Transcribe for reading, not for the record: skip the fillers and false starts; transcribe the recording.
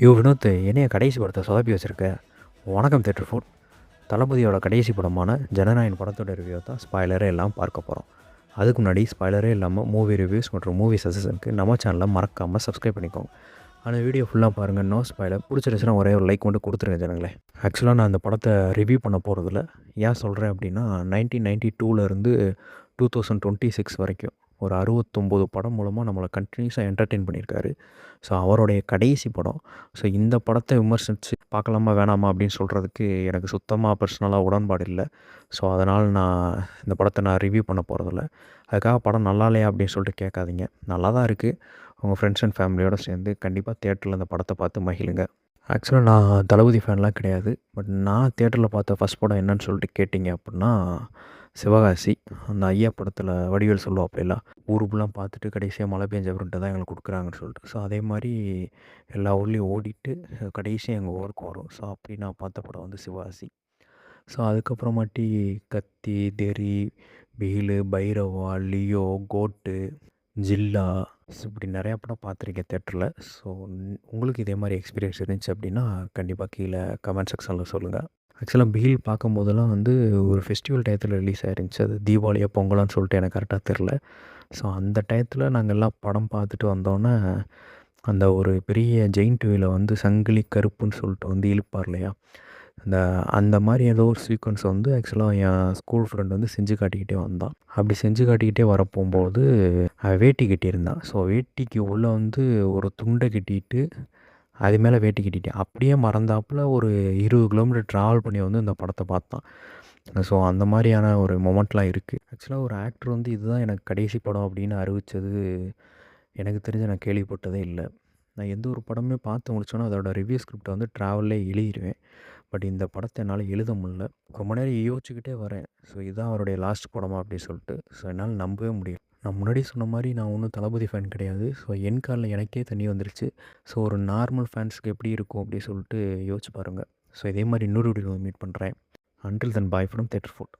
வினோத், என்னைய கடைசி படத்தை சொதப்பி வச்சுருக்க. வணக்கம் தேட்டர் ஃபுட். தளபதியோட கடைசி படமான ஜனநாயகன் படத்தோட ரிவ்யூ தான் ஸ்பாய்லரே எல்லாம் பார்க்க போகிறோம். அதுக்கு முன்னாடி ஸ்பாய்லரே இல்லாமல் மூவி ரிவ்யூஸ் மற்றும் மூவி சஜஷனுக்கு நம்ம சேனலை மறக்காமல் சப்ஸ்கிரைப் பண்ணிக்கோங்க. அந்த வீடியோ ஃபுல்லாக பாருங்கள், நோ ஸ்பாய்லர். பிடிச்சிருச்சுன்னா ஒரே ஒரு லைக் கொண்டு கொடுத்துருங்க ஜனங்களே. ஆக்சுவலாக நான் அந்த படத்தை ரிவ்யூ பண்ண போகிறதில்ல. ஏன் சொல்கிறேன் அப்படின்னா, 1992லேருந்து 2026 வரைக்கும் ஒரு 69 படம் மூலமாக நம்மளை கண்டினியூஸாக என்டர்டெயின் பண்ணியிருக்காரு. ஸோ அவருடைய கடைசி படம். ஸோ இந்த படத்தை விமர்சித்து பார்க்கலாமா வேணாமா அப்படின்னு சொல்கிறதுக்கு எனக்கு சுத்தமாக பர்சனலாக உடன்பாடு இல்லை. ஸோ அதனால் நான் இந்த படத்தை ரிவ்யூ பண்ண போகிறதில்ல. அதுக்காக படம் நல்லா இல்லையா அப்படின்னு சொல்லிட்டு கேட்காதீங்க. நல்லா தான் இருக்குது. உங்கள் ஃப்ரெண்ட்ஸ் அண்ட் ஃபேமிலியோடு சேர்ந்து கண்டிப்பாக தியேட்டரில் இந்த படத்தை பார்த்து மகிழுங்க. ஆக்சுவலாக நான் தளபதி ஃபேன்லாம் கிடையாது. பட் நான் தியேட்டரில் பார்த்த ஃபஸ்ட் படம் என்னன்னு சொல்லிட்டு கேட்டிங்க அப்படின்னா, சிவகாசி. அந்த ஐயா படத்தில் வடிவேல் சொல்லுவாப்பில்லாம், ஊருக்குலாம் பார்த்துட்டு கடைசியாக மழை பெஞ்ச உருண்டை தான் எங்களுக்கு கொடுக்குறாங்கன்னு சொல்லிட்டு. ஸோ அதே மாதிரி எல்லா ஊர்லேயும் ஓடிட்டு கடைசியாக எங்கள் ஊருக்கு வரும். ஸோ அப்படி நான் பார்த்த படம் வந்து சிவகாசி. ஸோ அதுக்கப்புறமாட்டி கத்தி, தெறி, பிகிலு, பைரவா, லியோ, கோட்டு, ஜில்லா, ஸோ இப்படி நிறையா படம் பார்த்துருக்கேன் தேட்டரில். ஸோ உங்களுக்கு இதே மாதிரி எக்ஸ்பீரியன்ஸ் இருந்துச்சு அப்படின்னா கண்டிப்பாக கீழே கமெண்ட் செக்ஷனில் சொல்லுங்கள். ஆக்சுவலாக பிகில் பார்க்கும்போதெல்லாம் வந்து ஒரு ஃபெஸ்டிவல் டயத்தில் ரிலீஸ் ஆயிருந்துச்சு. அது தீபாவளியா பொங்கலான்னு சொல்லிட்டு எனக்கு கரெக்டாக தெரில. ஸோ அந்த டயத்தில் நாங்கள் எல்லாம் படம் பார்த்துட்டு வந்தோன்னே, அந்த ஒரு பெரிய ஜெயிண்ட் வீல வந்து சங்கிலி கருப்புன்னு சொல்லிட்டு வந்து இழுப்பார் இல்லையா, அந்த அந்த மாதிரி ஏதோ ஒரு சீக்வன்ஸ் வந்து ஆக்சுவலாக என் ஸ்கூல் ஃப்ரெண்ட் வந்து செஞ்சு காட்டிக்கிட்டே வந்தான். அப்படி செஞ்சு காட்டிக்கிட்டே வரப்போகும்போது அவன் வேட்டி கட்டியிருந்தான். ஸோ வேட்டிக்கு உள்ளே வந்து ஒரு துண்டை கட்டிட்டு அது மேலே வேட்டி கட்டிட்டேன். அப்படியே மறந்தாப்புல ஒரு 20 கிலோமீட்டர் ட்ராவல் பண்ணி வந்து இந்த படத்தை பார்த்தான். ஸோ அந்த மாதிரியான ஒரு மொமெண்ட்லாம் இருக்குது. ஆக்சுவலாக ஒரு ஆக்டர் வந்து இதுதான் எனக்கு கடைசி படம் அப்படின்னு அறிவித்தது எனக்கு தெரிஞ்சு நான் கேள்விப்பட்டதே இல்லை. நான் எந்த ஒரு படமே பார்த்து முடிச்சோன்னா அதோட ரிவ்யூ ஸ்கிரிப்டை வந்து ட்ராவல்லே எழுதிடுவேன். பட் இந்த படத்தை என்னால் எழுத முடியல. ரொம்ப நேரம் யோசிச்சுக்கிட்டே வரேன். ஸோ இதுதான் அவருடைய லாஸ்ட் படமா அப்படின்னு சொல்லிட்டு. ஸோ என்னால் நம்பவே முடியல. நான் முன்னாடி சொன்ன மாதிரி நான் ஒன்றும் தளபதி ஃபேன் கிடையாது. ஸோ என் காலில் எனக்கே தண்ணி வந்துருச்சு. ஸோ ஒரு நார்மல் ஃபேன்ஸுக்கு எப்படி இருக்கும் அப்படின்னு சொல்லிட்டு யோசிச்சு பாருங்கள். ஸோ இதே மாதிரி இன்னொரு வீடியோவில் மீட் பண்ணுறேன். Until then bye from theatre food.